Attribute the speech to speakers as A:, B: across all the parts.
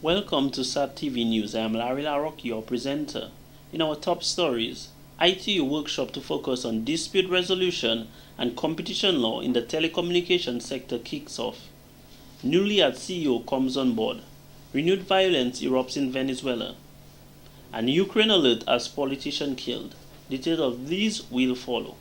A: Welcome to SAT TV News. I am Larry Larrock, your presenter. In our top stories, ITU workshop to focus on dispute resolution and competition law in the telecommunications sector kicks off. Newly at CEO comes on board. Renewed violence erupts in Venezuela. And Ukraine alert as politician killed. Details of these will follow.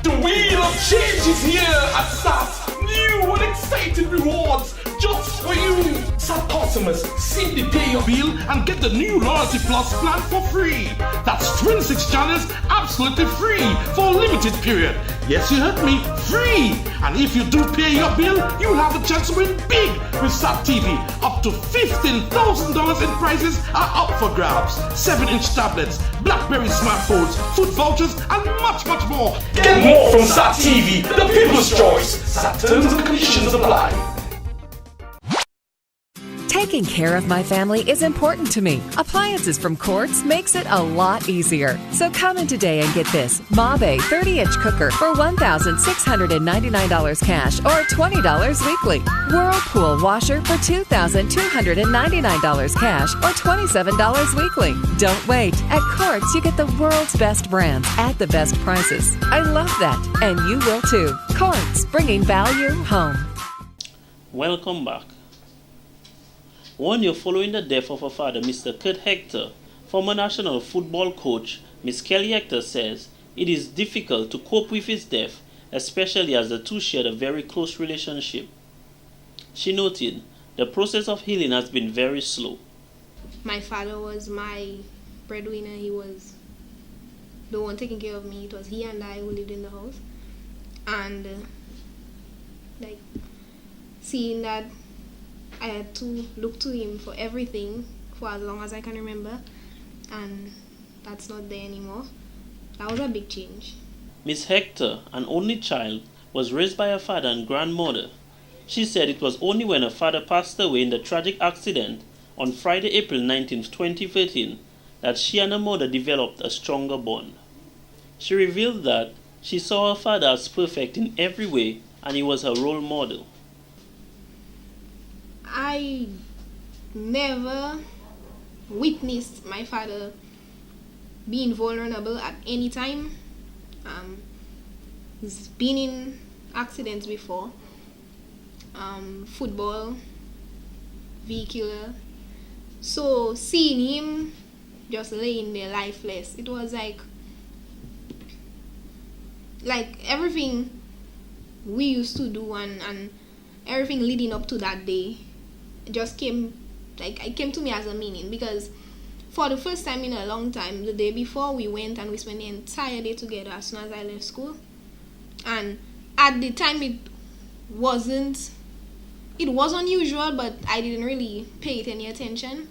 B: The wheel of change is here at SAT. New and exciting rewards just for you. SAT customers simply pay your bill and get the new Loyalty Plus plan for free. That's 26 channels absolutely free for a limited period. Yes, you heard me, free. And if you do pay your bill, you'll have a chance to win big with SAT TV. Up to $15,000 in prizes are up for grabs. 7-inch tablets, BlackBerry smartphones, food vouchers, and much more. Get more from SAT TV, the people's choice. SAT terms and conditions apply.
C: Taking care of my family is important to me. Appliances from Quartz makes it a lot easier. So come in today and get this Mabe 30-inch cooker for $1,699 cash or $20 weekly. Whirlpool washer for $2,299 cash or $27 weekly. Don't wait. At Quartz, you get the world's best brands at the best prices. I love that, and you will too. Quartz, bringing value home.
A: Welcome back. 1 year following the death of her father, Mr. Kurt Hector, former national football coach Ms. Kelly Hector says it is difficult to cope with his death, especially as the two shared a very close relationship. She noted the process of healing has been very slow.
D: My father was my breadwinner. He was the one taking care of me. It was he and I who lived in the house. And seeing that I had to look to him for everything for as long as I can remember, and that's not there anymore. That was a big change.
A: Miss Hector, an only child, was raised by her father and grandmother. She said it was only when her father passed away in the tragic accident on Friday, April 19, 2013, that she and her mother developed a stronger bond. She revealed that she saw her father as perfect in every way and he was her role model.
D: I never witnessed my father being vulnerable at any time. He's been in accidents before, football, vehicular. So seeing him just laying there lifeless, it was like everything we used to do and everything leading up to that day just came to me as a meaning, because for the first time in a long time, the day before we went and we spent the entire day together as soon as I left school. And at the time it was unusual, but I didn't really pay it any attention.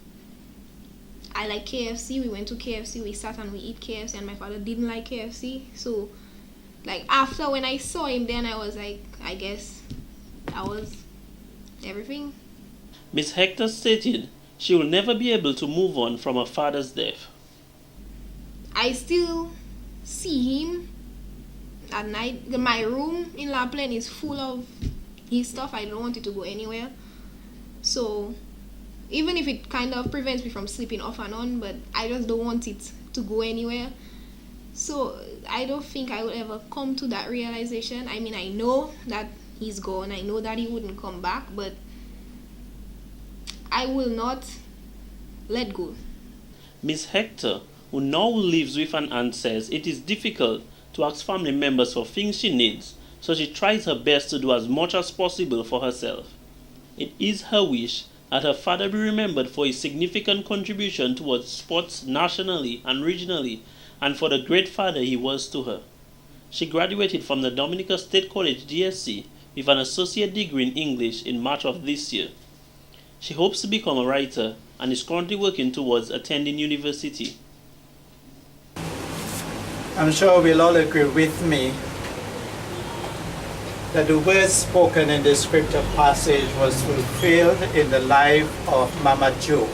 D: I like KFC. We went to KFC, we sat and we eat KFC, and my father didn't like KFC. So after when I saw him, then I was like, I guess that was everything.
A: Miss Hector stated she will never be able to move on from her father's death.
D: I still see him at night. My room in La Plaine is full of his stuff. I don't want it to go anywhere. So even if it kind of prevents me from sleeping off and on, but I just don't want it to go anywhere. So I don't think I will ever come to that realization. I mean, I know that he's gone. I know that he wouldn't come back, but I will not let go.
A: Miss Hector, who now lives with an aunt, says it is difficult to ask family members for things she needs, so she tries her best to do as much as possible for herself. It is her wish that her father be remembered for his significant contribution towards sports nationally and regionally, and for the great father he was to her. She graduated from the Dominica State College DSC with an associate degree in English in March of this year. She hopes to become a writer and is currently working towards attending university.
E: I'm sure we'll all agree with me that the words spoken in the scripture passage was fulfilled in the life of Mama Jo.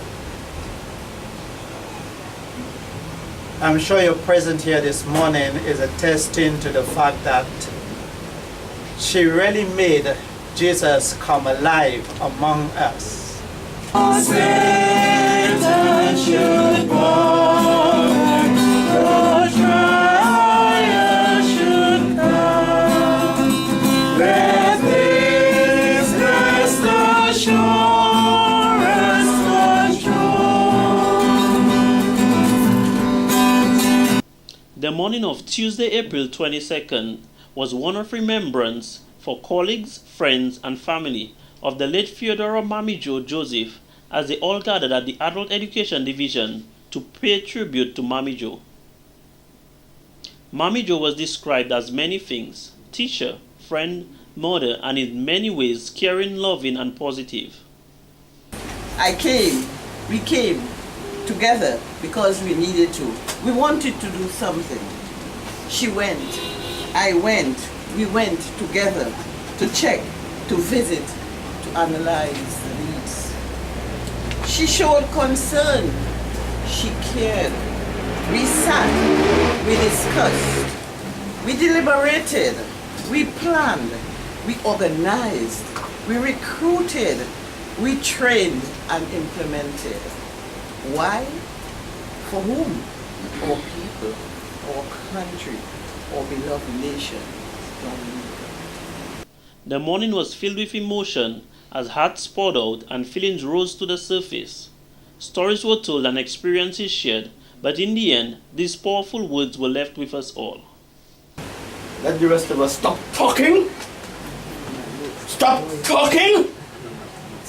E: I'm sure your presence here this morning is attesting to the fact that she really made Jesus come alive among us. Satan should born, no trial should come. Let this rest assurance control.
A: The morning of Tuesday, April 22nd was one of remembrance for colleagues, friends, and family of the late Theodora Mammy Jo Joseph, as they all gathered at the Adult Education Division to pay tribute to Mammy Jo. Mammy Jo was described as many things: teacher, friend, mother, and in many ways caring, loving, and positive.
F: We came together because we needed to. We wanted to do something. She went, I went, we went together to check, to visit, to analyze the needs. She showed concern, she cared. We sat, we discussed, we deliberated, we planned, we organized, we recruited, we trained and implemented. Why? For whom? Our people, our country, our beloved nation, Dominica.
A: The morning was filled with emotion as hearts poured out and feelings rose to the surface. Stories were told and experiences shared, but in the end, these powerful words were left with us all.
B: Let the rest of us stop talking,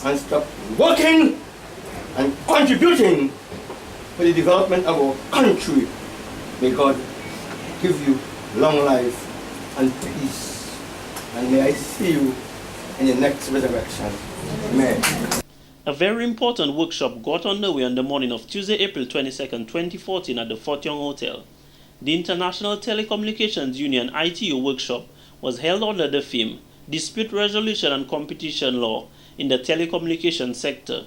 B: and stop working and contributing for the development of our country. May God give you long life and peace. And may I see you in the next resurrection. Amen.
A: A very important workshop got underway on the morning of Tuesday, April 22nd, 2014 at the Fort Young Hotel. The International Telecommunications Union ITU workshop was held under the theme Dispute Resolution and Competition Law in the Telecommunications Sector.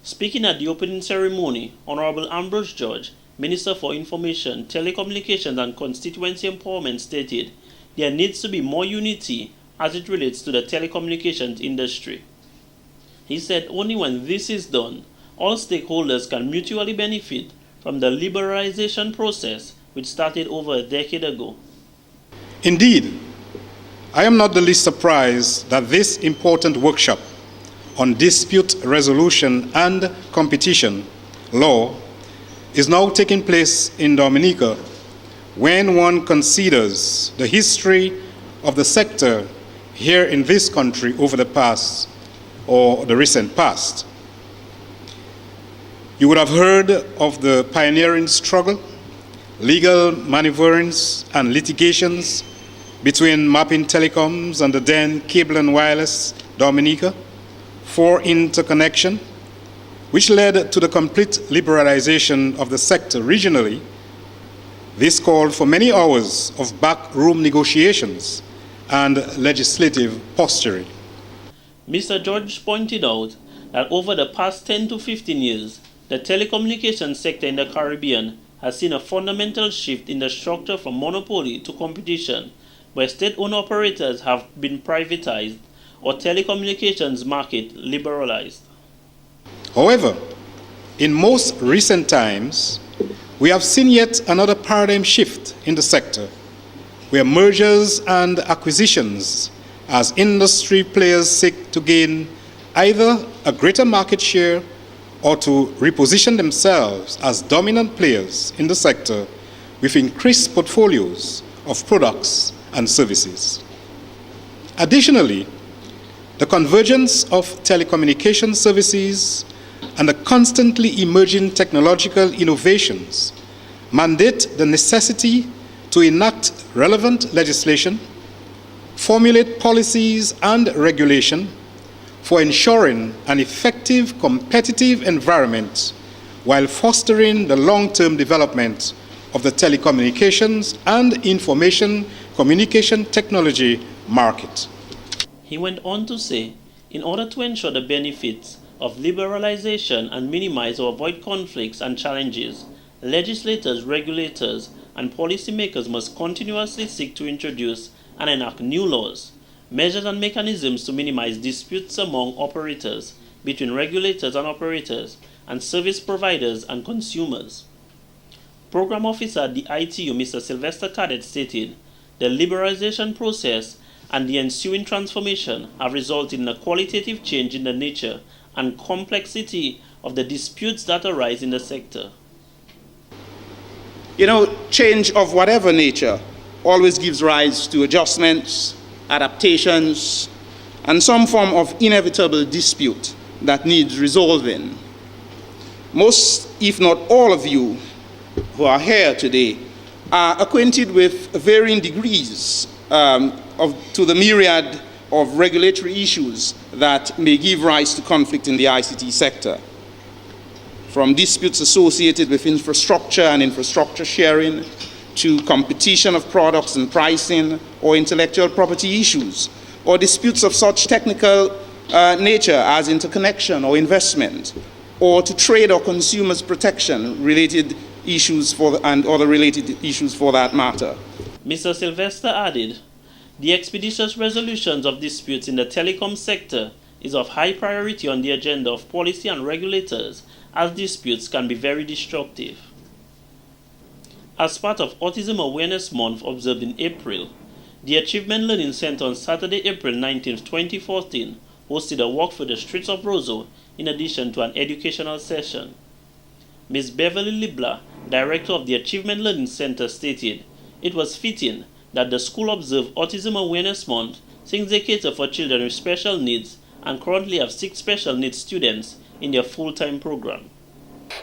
A: Speaking at the opening ceremony, Honorable Ambrose George, Minister for Information, Telecommunications and Constituency Empowerment, stated there needs to be more unity as it relates to the telecommunications industry. He said only when this is done, all stakeholders can mutually benefit from the liberalization process which started over a decade ago.
G: Indeed, I am not the least surprised that this important workshop on dispute resolution and competition law is now taking place in Dominica when one considers the history of the sector here in this country over the past or the recent past. You would have heard of the pioneering struggle, legal maneuverings and litigations between Mapping Telecoms and the then Cable and Wireless Dominica for interconnection, which led to the complete liberalization of the sector regionally. This called for many hours of backroom negotiations and legislative posturing.
A: Mr. George pointed out that over the past 10 to 15 years, the telecommunications sector in the Caribbean has seen a fundamental shift in the structure from monopoly to competition, where state-owned operators have been privatized or telecommunications market liberalized.
G: However, in most recent times, we have seen yet another paradigm shift in the sector, where mergers and acquisitions as industry players seek to gain either a greater market share or to reposition themselves as dominant players in the sector with increased portfolios of products and services. Additionally, the convergence of telecommunication services and the constantly emerging technological innovations mandate the necessity to enact relevant legislation, formulate policies and regulation for ensuring an effective competitive environment while fostering the long-term development of the telecommunications and information communication technology market.
A: He went on to say, in order to ensure the benefits of liberalization and minimize or avoid conflicts and challenges, legislators, regulators, and policymakers must continuously seek to introduce and enact new laws, measures and mechanisms to minimize disputes among operators, between regulators and operators, and service providers and consumers. Program Officer at the ITU, Mr. Sylvester Cadet, stated, the liberalization process and the ensuing transformation have resulted in a qualitative change in the nature and complexity of the disputes that arise in the sector.
H: You know, change of whatever nature always gives rise to adjustments, adaptations, and some form of inevitable dispute that needs resolving. Most, if not all of you who are here today are acquainted with varying degrees to the myriad of regulatory issues that may give rise to conflict in the ICT sector. From disputes associated with infrastructure and infrastructure sharing, to competition of products and pricing, or intellectual property issues, or disputes of such technical nature as interconnection or investment, or to trade or consumers protection related issues and other related issues for that matter.
A: Mr. Sylvester added, the expeditious resolutions of disputes in the telecom sector is of high priority on the agenda of policy and regulators, as disputes can be very destructive. As part of Autism Awareness Month observed in April, the Achievement Learning Center on Saturday, April 19, 2014, hosted a walk through the streets of Roseau in addition to an educational session. Ms. Beverly Libla, director of the Achievement Learning Center, stated, it was fitting that the school observe Autism Awareness Month since they cater for children with special needs and currently have 6 special needs students in their full-time program.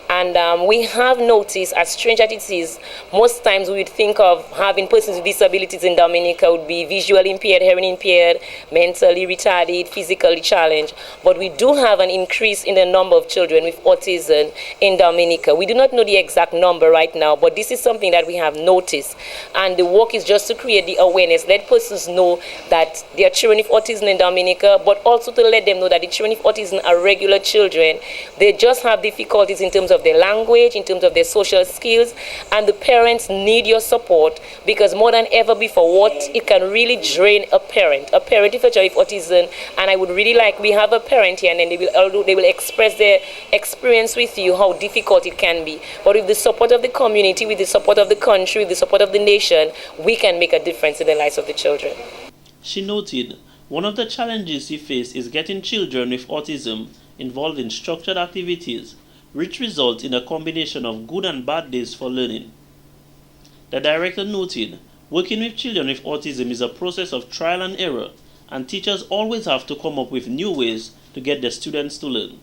I: And we have noticed, as strange as it is, most times we would think of having persons with disabilities in Dominica would be visually impaired, hearing impaired, mentally retarded, physically challenged. But we do have an increase in the number of children with autism in Dominica. We do not know the exact number right now, but this is something that we have noticed. And the work is just to create the awareness, let persons know that there are children with autism in Dominica, but also to let them know that the children with autism are regular children. They just have difficulties in terms of their language, in terms of their social skills, and the parents need your support, because more than ever before, what it can really drain a parent if a child with autism. And I would really like, we have a parent here, and then they will express their experience with you, how difficult it can be. But with the support of the community, with the support of the country, with the support of the nation, we can make a difference in the lives of the children.
A: She noted, one of the challenges she faced is getting children with autism involved in structured activities, which results in a combination of good and bad days for learning. The director noted, working with children with autism is a process of trial and error, and teachers always have to come up with new ways to get the students to learn.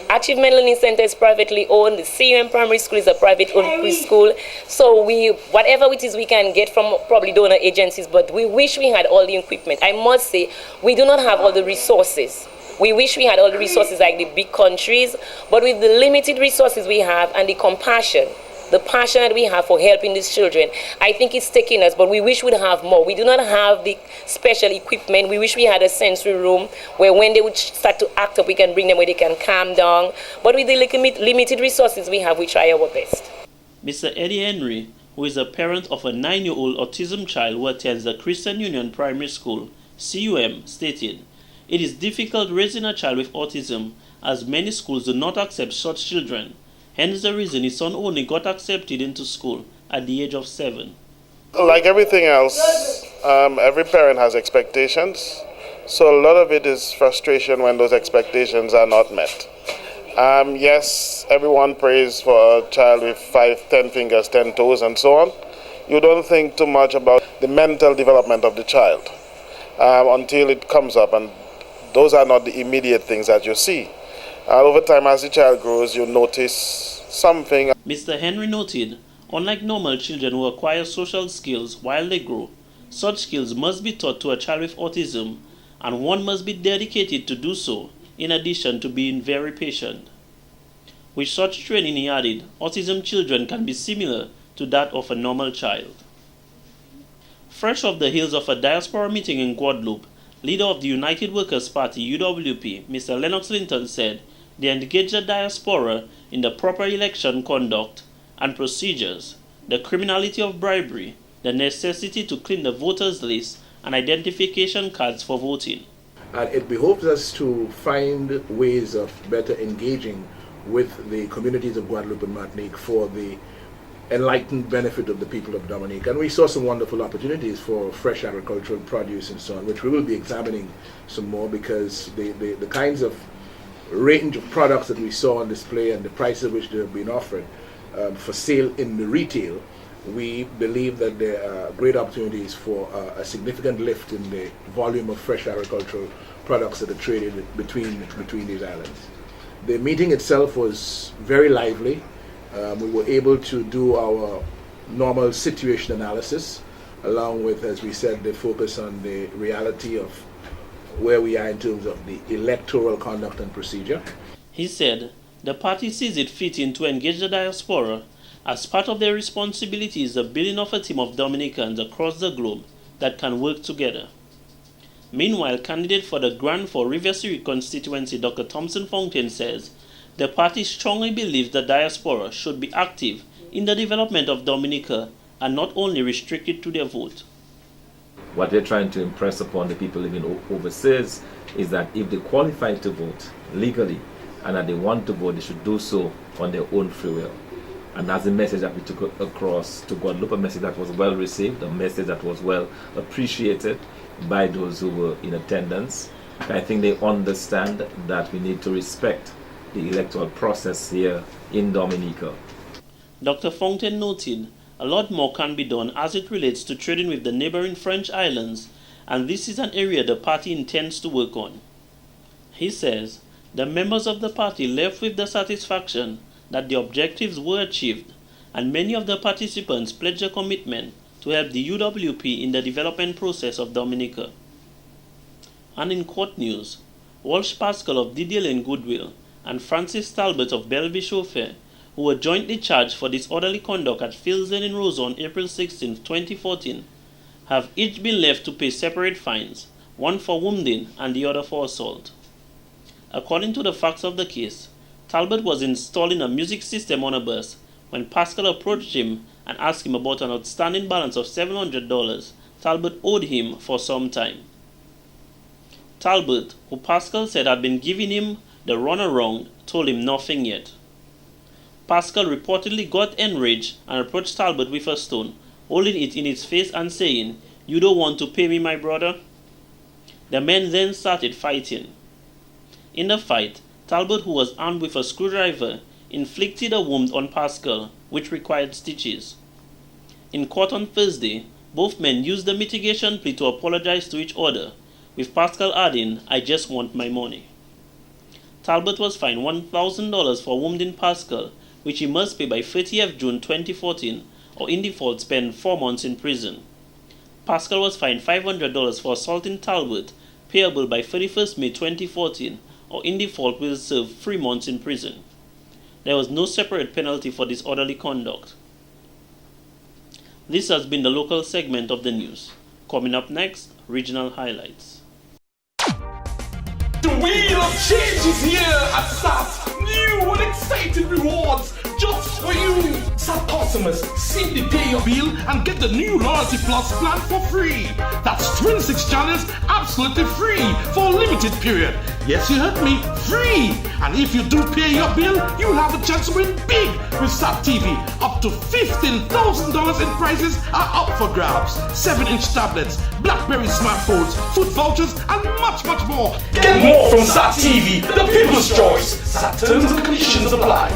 I: Achievement Learning Center is privately owned. The CUM Primary School is a private-owned preschool. So whatever it is we can get from probably donor agencies, but we wish we had all the equipment. I must say, we do not have all the resources. We wish we had all the resources like the big countries, but with the limited resources we have and the compassion, the passion that we have for helping these children, I think it's taking us, but we wish we'd have more. We do not have the special equipment. We wish we had a sensory room where when they would start to act up, we can bring them where they can calm down. But with the limited resources we have, we try our best.
A: Mr. Eddie Henry, who is a parent of a 9-year-old autism child who attends the Christian Union Primary School, CUM, stated, it is difficult raising a child with autism, as many schools do not accept such children. Hence the reason his son only got accepted into school at the age of 7.
J: Like everything else, every parent has expectations. So a lot of it is frustration when those expectations are not met. Yes, everyone prays for a child with 5, 10 fingers, 10 toes, and so on. You don't think too much about the mental development of the child until it comes up, and those are not the immediate things that you see. Over time, as the child grows, you notice something.
A: Mr. Henry noted, unlike normal children who acquire social skills while they grow, Such skills must be taught to a child with autism, and one must be dedicated to do so, in addition to being very patient. With such training, he added, autism children can be similar to that of a normal child. Fresh off the heels of a diaspora meeting in Guadeloupe, leader of the United Workers' Party UWP, Mr. Lennox Linton, said they engaged the diaspora in the proper election conduct and procedures, the criminality of bribery, the necessity to clean the voters' list, and identification cards for voting.
K: And it behoves us to find ways of better engaging with the communities of Guadeloupe and Martinique for the enlightened benefit of the people of Dominique. And we saw some wonderful opportunities for fresh agricultural produce and so on, which we will be examining some more, because the kinds of range of products that we saw on display and the prices at which they have been offered for sale in the retail, we believe that there are great opportunities for a significant lift in the volume of fresh agricultural products that are traded between these islands. The meeting itself was very lively. We were able to do our normal situation analysis, along with, as we said, the focus on the reality of where we are in terms of the electoral conduct and procedure.
A: He said the party sees it fitting to engage the diaspora as part of their responsibilities of building of a team of Dominicans across the globe that can work together. Meanwhile, candidate for the Grand Fort Rivière-Sud constituency, Dr. Thompson Fontaine, says the party strongly believes the diaspora should be active in the development of Dominica and not only restricted to their vote.
L: What they're trying to impress upon the people living overseas is that if they qualify to vote legally and that they want to vote, they should do so on their own free will. And that's the message that we took across to Guadeloupe, a message that was well received, a message that was well appreciated by those who were in attendance. I think they understand that we need to respect the electoral process here in Dominica.
A: Dr. Fontaine noted a lot more can be done as it relates to trading with the neighboring French islands, and this is an area the party intends to work on. He says the members of the party left with the satisfaction that the objectives were achieved, and many of the participants pledged a commitment to help the UWP in the development process of Dominica. And in court news, Walsh Pascal of Didier Lane Goodwill and Francis Talbot of Bellevue Chauffeur, who were jointly charged for disorderly conduct at Fields Lane in Roseau on April 16, 2014, have each been left to pay separate fines, one for wounding and the other for assault. According to the facts of the case, Talbot was installing a music system on a bus when Pascal approached him and asked him about an outstanding balance of $700 Talbot owed him for some time. Talbot, who Pascal said had been giving him the runaround, told him nothing yet. Pascal reportedly got enraged and approached Talbot with a stone, holding it in his face and saying, "You don't want to pay me, my brother?" The men then started fighting. In the fight, Talbot, who was armed with a screwdriver, inflicted a wound on Pascal, which required stitches. In court on Thursday, both men used the mitigation plea to apologize to each other, with Pascal adding, "I just want my money." Talbot was fined $1,000 for wounding Pascal, which he must pay by 30th June 2014, or in default spend 4 months in prison. Pascal was fined $500 for assaulting Talbot, payable by 31st May 2014, or in default will serve 3 months in prison. There was no separate penalty for disorderly conduct. This has been the local segment of the news. Coming up next, regional highlights.
B: The wheel of change is here at SAS. New and exciting rewards just for you. SAS customers, simply pay your bill and get the new Loyalty Plus plan for free. That's 26 channels absolutely free for a limited period. Yes, you heard me, free. And if you do pay your bill, you'll have a chance to win big with SAT TV. Up to $15,000 in prizes are up for grabs. 7-inch tablets, BlackBerry smartphones, food vouchers, and much, much more. Get more from SAT TV, the people's choice. SAT terms and conditions apply.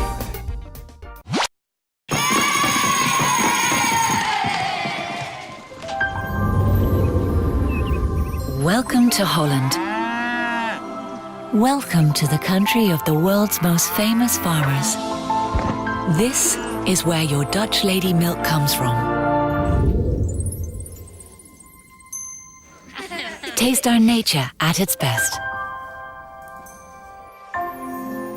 M: Welcome to Holland. Welcome to the country of the world's most famous farmers. This is where your Dutch lady milk comes from. Taste our nature at its best.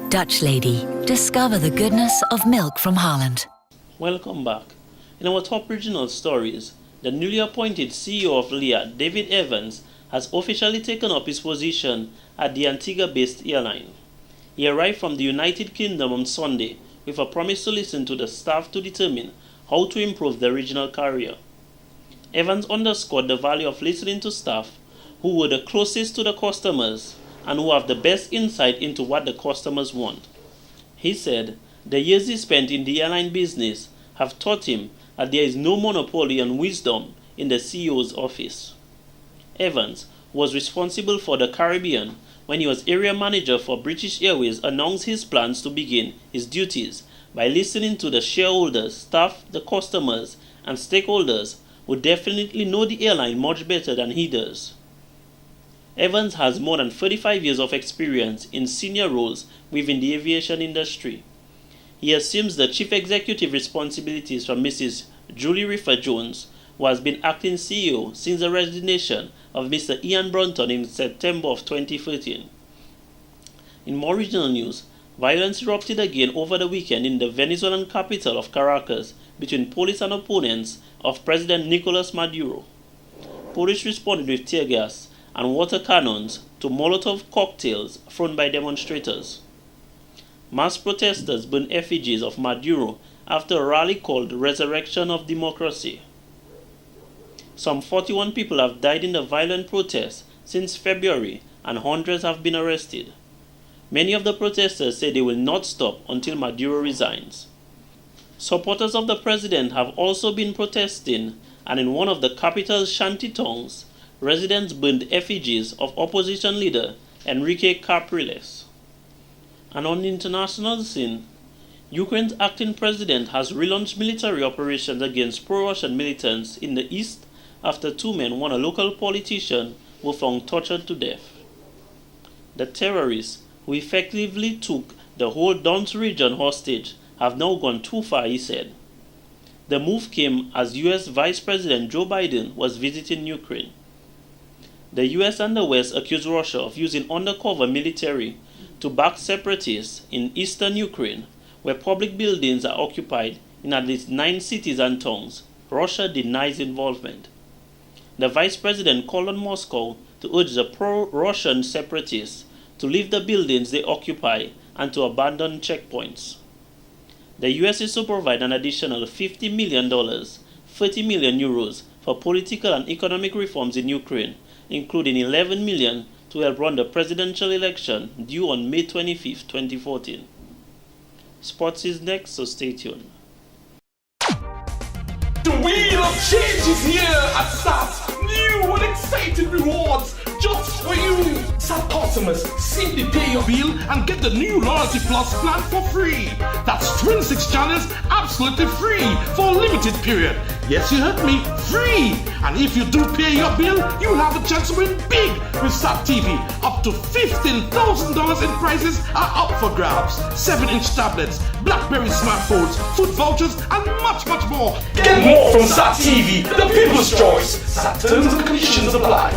M: Dutch Lady. Discover the goodness of milk from Holland.
A: Welcome back. In our top regional stories, the newly appointed CEO of Lear, David Evans, has officially taken up his position at the Antigua-based airline. He arrived from the United Kingdom on Sunday with a promise to listen to the staff to determine how to improve the regional carrier. Evans underscored the value of listening to staff who were the closest to the customers and who have the best insight into what the customers want. He said the years he spent in the airline business have taught him that there is no monopoly on wisdom in the CEO's office. Evans was responsible for the Caribbean when he was area manager for British Airways, announced his plans to begin his duties by listening to the shareholders, staff, the customers, and stakeholders who definitely know the airline much better than he does. Evans has more than 35 years of experience in senior roles within the aviation industry. He assumes the chief executive responsibilities from Mrs. Julie Riffer-Jones, who has been acting CEO since the resignation of Mr. Ian Brunton in September of 2013. In more regional news, violence erupted again over the weekend in the Venezuelan capital of Caracas between police and opponents of President Nicolas Maduro. Police responded with tear gas and water cannons to Molotov cocktails thrown by demonstrators. Mass protesters burned effigies of Maduro after a rally called Resurrection of Democracy. Some 41 people have died in the violent protests since February and hundreds have been arrested. Many of the protesters say they will not stop until Maduro resigns. Supporters of the president have also been protesting, and in one of the capital's shanty towns, residents burned effigies of opposition leader Enrique Capriles. And on the international scene, Ukraine's acting president has relaunched military operations against pro-Russian militants in the east after two men, one a local politician, were found tortured to death. The terrorists, who effectively took the whole Donetsk region hostage, have now gone too far, he said. The move came as U.S. Vice President Joe Biden was visiting Ukraine. The U.S. and the West accused Russia of using undercover military to back separatists in eastern Ukraine, where public buildings are occupied in at least 9 cities and towns. Russia denies involvement. The Vice President called on Moscow to urge the pro-Russian separatists to leave the buildings they occupy and to abandon checkpoints. The U.S. is to provide an additional $50 million, 30 million euros for political and economic reforms in Ukraine, including 11 million to help run the presidential election due on May 25, 2014. Sports is next, so stay tuned.
B: The wheel of change is here at SAT. New and exciting rewards just for you. SAT customers, simply pay your bill and get the new Loyalty Plus plan for free. That's 26 channels absolutely free for a limited period. Yes, you heard me, free. And if you do pay your bill, you'll have a chance to win big with SAT TV. Up to $15,000 in prizes are up for grabs. 7-inch tablets, BlackBerry smartphones, food vouchers, and much, much more. Get more from SAT TV, the people's choice. SAT terms and conditions apply.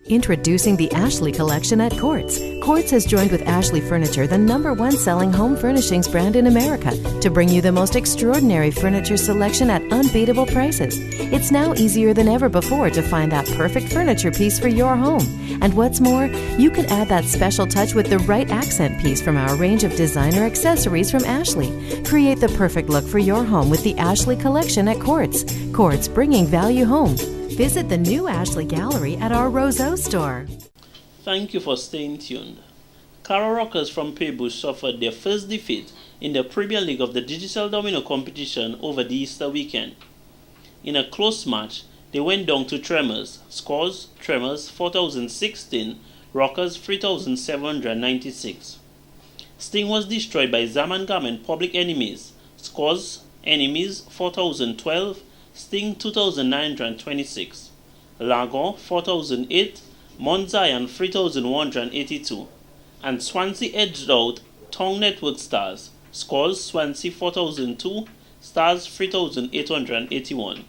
N: Introducing the Ashley Collection at Quartz. Quartz has joined with Ashley Furniture, the #1 selling home furnishings brand in America, to bring you the most extraordinary furniture selection at unbeatable prices. It's now easier than ever before to find that perfect furniture piece for your home. And what's more, you can add that special touch with the right accent piece from our range of designer accessories from Ashley. Create the perfect look for your home with the Ashley Collection at Quartz. Quartz, bringing value home. Visit the new Ashley Gallery at our Roseau store.
A: Thank you for staying tuned. Carroll Rockers from Paybush suffered their first defeat in the Premier League of the Digital Domino competition over the Easter weekend. In a close match, they went down to Tremors. Scores: Tremors 4016, Rockers 3796. Sting was destroyed by Zaman Garment Public Enemies. Scores: Enemies 4012, Sting 2926, Lagon 4008, Mount Zion 3182, and Swansea edged out Tongue Network Stars. Scores: Swansea 4002, Stars 3881.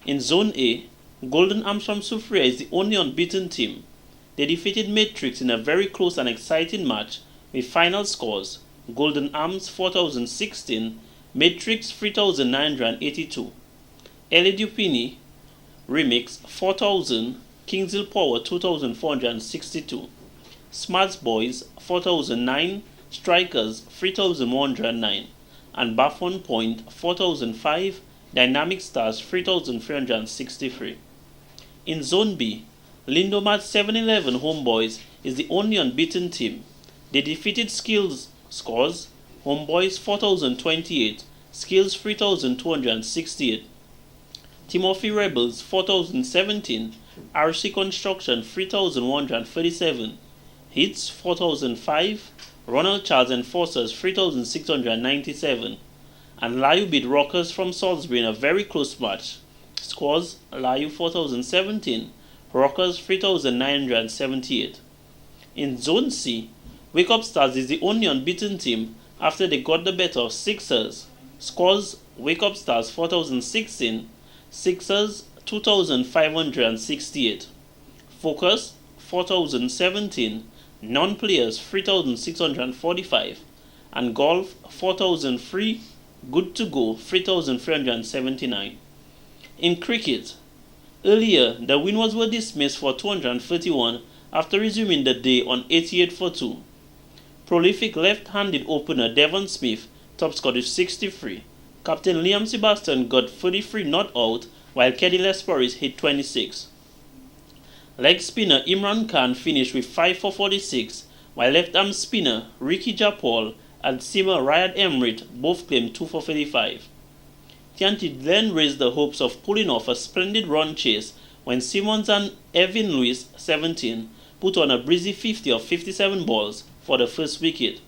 A: In Zone A, Golden Arms from Soufriere is the only unbeaten team. They defeated Matrix in a very close and exciting match with final scores: Golden Arms 4016, Matrix 3982. Ellie Dupini Remix 4000, Kingshill Power 2462. Smarts Boys 4009, Strikers 3109, and Baffon Point 4005, Dynamic Stars 3363. In Zone B, Lindomat 711 Homeboys is the only unbeaten team. They defeated Skills Scores, Homeboys 4028, Skills 3268. Timothy Rebels 4017, RC Construction 3137, Hits 4005, Ronald Charles Enforcers 3697, and Layu beat Rockers from Salisbury in a very close match. Scores: Layu 4017, Rockers 3978. In Zone C, Wake Up Stars is the only unbeaten team after they got the better of Sixers. Scores: Wake Up Stars 4016, Sixers 2568. Focus 4017, Non-Players 3645, and Golf 4003, Good to Go 3379. In cricket, earlier the Winwoods were dismissed for 231 after resuming the day on 88 for 2. Prolific left-handed opener Devon Smith top scored with 63. Captain Liam Sebastian got 33 not out, while Keddy Lesperis hit 26. Leg spinner Imran Khan finished with 5 for 46, while left-arm spinner Ricky Japol and seamer Riyad Emrit both claimed 2 for 35. Tianti then raised the hopes of pulling off a splendid run chase when Simmons and Evan Lewis, 17, put on a breezy 50 of 57 balls for the first wicket.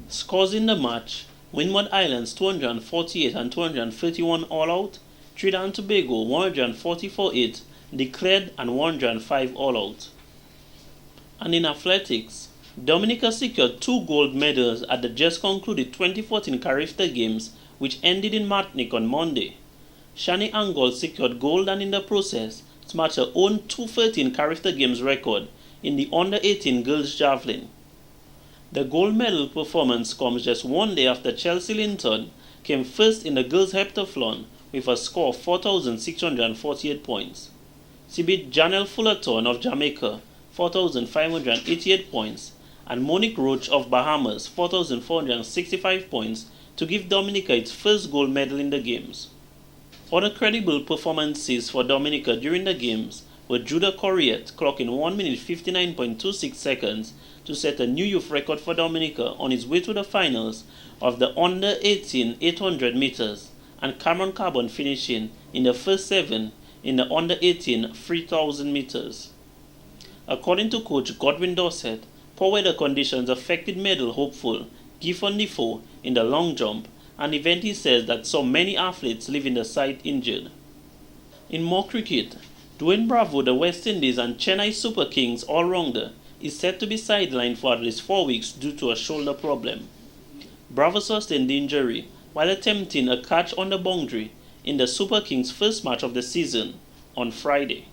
A: Scores in the match: Windward Islands 248 and 231 all out, Trinidad and Tobago 144-8 declared and 105 all out. And in athletics, Dominica secured 2 gold medals at the just concluded 2014 Carifta Games, which ended in Martinique on Monday. Shani Angol secured gold and in the process smashed her own 2013 Carifta Games record in the under-18 girls javelin. The gold medal performance comes just one day after Chelsea Linton came first in the girls heptathlon with a score of 4,648 points. She beat Janelle Fullerton of Jamaica 4,588 points and Monique Roach of Bahamas 4,465 points to give Dominica its first gold medal in the Games. Other credible performances for Dominica during the Games were Judah Corriette clocking 1 minute 59.26 seconds to set a new youth record for Dominica on his way to the finals of the under-18 800 meters, and Cameron Carbon finishing in the first 7 in the under-18 3,000 meters. According to coach Godwin Dorset, poor weather conditions affected medal hopeful Giffon Defoe in the long jump, an event he says that saw many athletes leaving the site injured. In more cricket, Dwayne Bravo, the West Indies and Chennai Super Kings all-rounder, is said to be sidelined for at least 4 weeks due to a shoulder problem. Bravo sustained the injury while attempting a catch on the boundary in the Super Kings' first match of the season on Friday.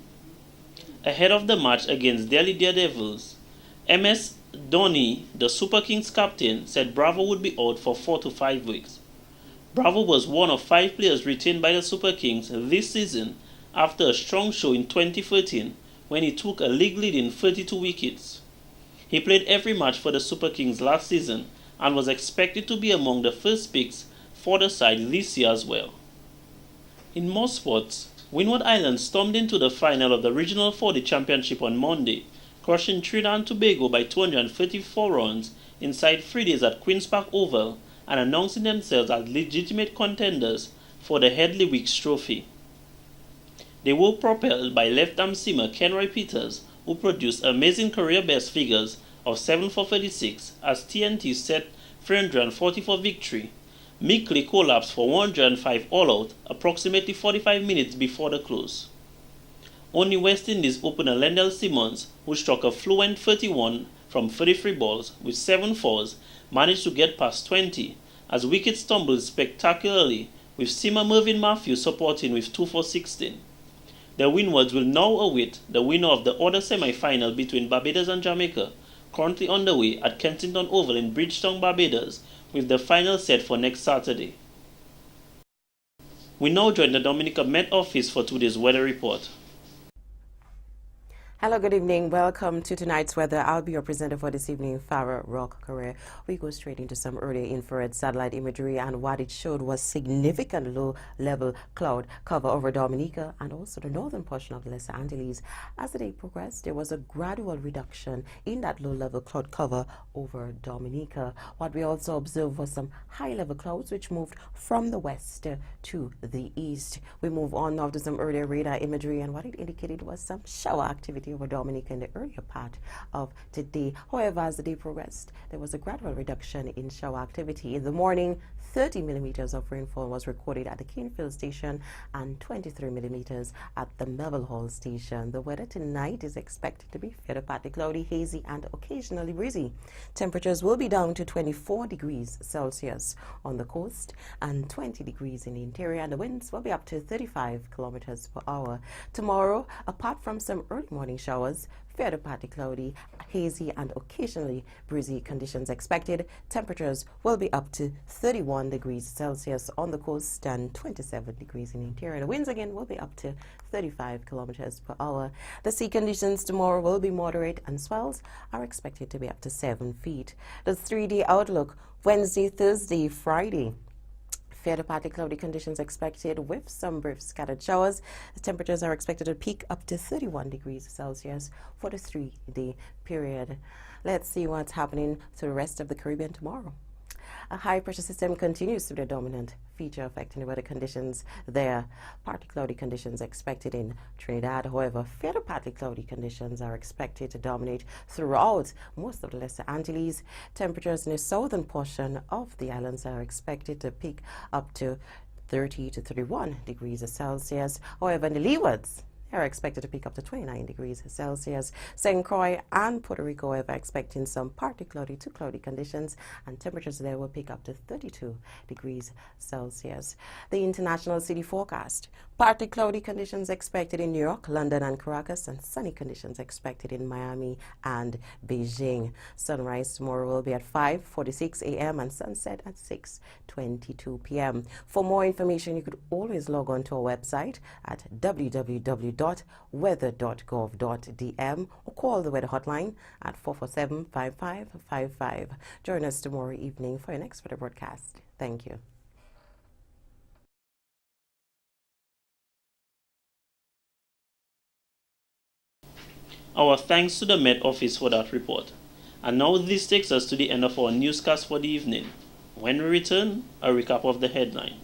A: Ahead of the match against Delhi Daredevils, MS Dhoni, the Super Kings captain, said Bravo would be out for 4 to 5 weeks. Bravo was one of 5 players retained by the Super Kings this season after a strong show in 2013 when he took a league-leading 32 wickets. He played every match for the Super Kings last season and was expected to be among the first picks for the side this year as well. In more sports, Windward Islands stormed into the final of the Regional 40 Championship on Monday, crushing Trinidad and Tobago by 234 runs inside 3 days at Queen's Park Oval and announcing themselves as legitimate contenders for the Headley Weeks Trophy. They were propelled by left-arm seamer Kenroy Peters, who produced amazing career-best figures of 7 for 36 as TNT set 344 victory. Meekly collapsed for 105 all-out approximately 45 minutes before the close. Only West Indies opener Lendell Simmons, who struck a fluent 31 from 33 balls with 7 fours, managed to get past 20 as wickets stumbled spectacularly, with seamer Mervyn Matthews supporting with 2 for 16. The windwards will now await the winner of the other semi-final between Barbados and Jamaica, currently underway at Kensington Oval in Bridgetown, Barbados, with the final set for next Saturday. We now join the Dominica Met Office for today's weather report.
O: Hello, good evening. Welcome to tonight's weather. I'll be your presenter for this evening, Farah Rock Career. We go straight into some early infrared satellite imagery, and what it showed was significant low-level cloud cover over Dominica and also the northern portion of the Lesser Antilles. As the day progressed, there was a gradual reduction in that low-level cloud cover over Dominica. What we also observed was some high-level clouds which moved from the west to the east. We move on now to some earlier radar imagery, and what it indicated was some shower activity over Dominica in the earlier part of today. However, as the day progressed, there was a gradual reduction in shower activity. In the morning, 30 millimeters of rainfall was recorded at the Kingfield station and 23 millimeters at the Melville Hall station. The weather tonight is expected to be fairly partly cloudy, hazy, and occasionally breezy. Temperatures will be down to 24 degrees Celsius on the coast and 20 degrees in the interior, and the winds will be up to 35 kilometers per hour. Tomorrow, apart from some early morning showers, fairly partly cloudy, hazy, and occasionally breezy conditions expected. Temperatures will be up to 31 degrees Celsius on the coast and 27 degrees in the interior. The winds again will be up to 35 kilometers per hour. The sea conditions tomorrow will be moderate, and swells are expected to be up to 7 feet. The 3-day outlook: Wednesday, Thursday, Friday. Fairly partly cloudy conditions expected with some brief scattered showers. The temperatures are expected to peak up to 31 degrees Celsius for the 3-day period. Let's see what's happening to the rest of the Caribbean tomorrow. A high pressure system continues to be the dominant feature affecting the weather conditions there. Partly cloudy conditions expected in Trinidad. However, fairly partly cloudy conditions are expected to dominate throughout most of the Lesser Antilles. Temperatures in the southern portion of the islands are expected to peak up to 30 to 31 degrees Celsius. However, in the leewards, they are expected to peak up to 29 degrees Celsius. St. Croix and Puerto Rico are expecting some partly cloudy to cloudy conditions, and temperatures there will peak up to 32 degrees Celsius. The international city forecast: partly cloudy conditions expected in New York, London, and Caracas, and sunny conditions expected in Miami and Beijing. Sunrise tomorrow will be at 5:46 a.m. and sunset at 6:22 p.m. For more information, you could always log on to our website at www.weather.gov.dm or call the weather hotline at 447-5555. Join us tomorrow evening for your next weather broadcast. Thank you.
A: Our thanks to the Met Office for that report. And now this takes us to the end of our newscast for the evening. When we return, a recap of the headlines.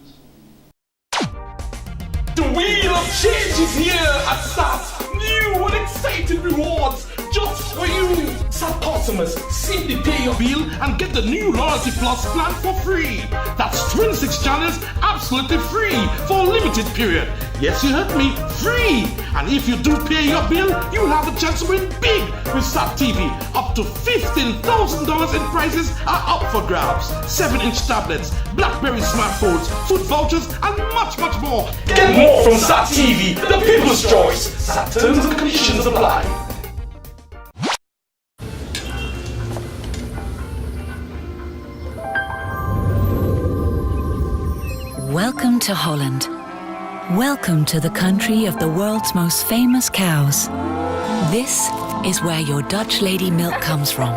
B: The wheel of change is here at SAS. New and exciting rewards just for you. SAS customers, simply pay your bill and get the new Loyalty Plus plan for free. That's 26 channels absolutely free for a limited period. Yes, you heard me, free. And if you do pay your bill, you'll have a chance to win big with SAT TV. Up to $15,000 in prizes are up for grabs. 7-inch tablets, BlackBerry smartphones, food vouchers, and much, much more. Get more from SAT TV, the people's choice. SAT terms and conditions apply.
M: Welcome to Holland. Welcome to the country of the world's most famous cows. This is where your Dutch lady milk comes from.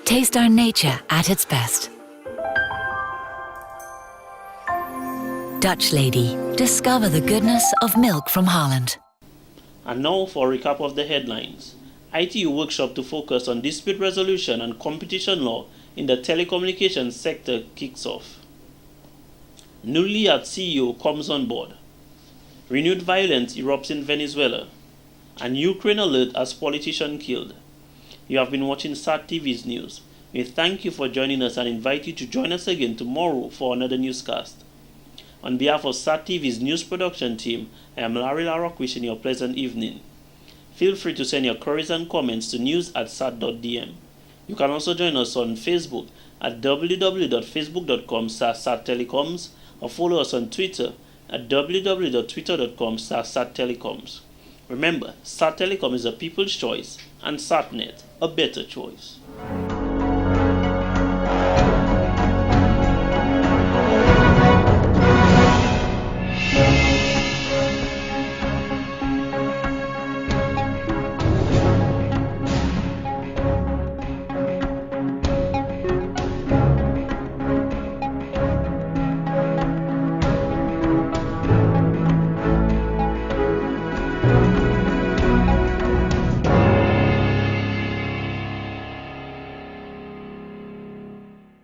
M: Taste our nature at its best. Dutch Lady. Discover the goodness of milk from Holland.
A: And now for a recap of the headlines. ITU workshop to focus on dispute resolution and competition law in the telecommunications sector kicks off. Newly at CEO comes on board. Renewed violence erupts in Venezuela. And Ukraine alert as politician killed. You have been watching SAT TV's news. We thank you for joining us and invite you to join us again tomorrow for another newscast. On behalf of SAT TV's news production team, I am Larry LaRock wishing you a pleasant evening. Feel free to send your queries and comments to news@sat.dm. You can also join us on Facebook at www.facebook.com/sattelecoms or follow us on Twitter at www.twitter.com/SATTelecoms. Remember, SAT Telecom is a people's choice and SATNet a better choice.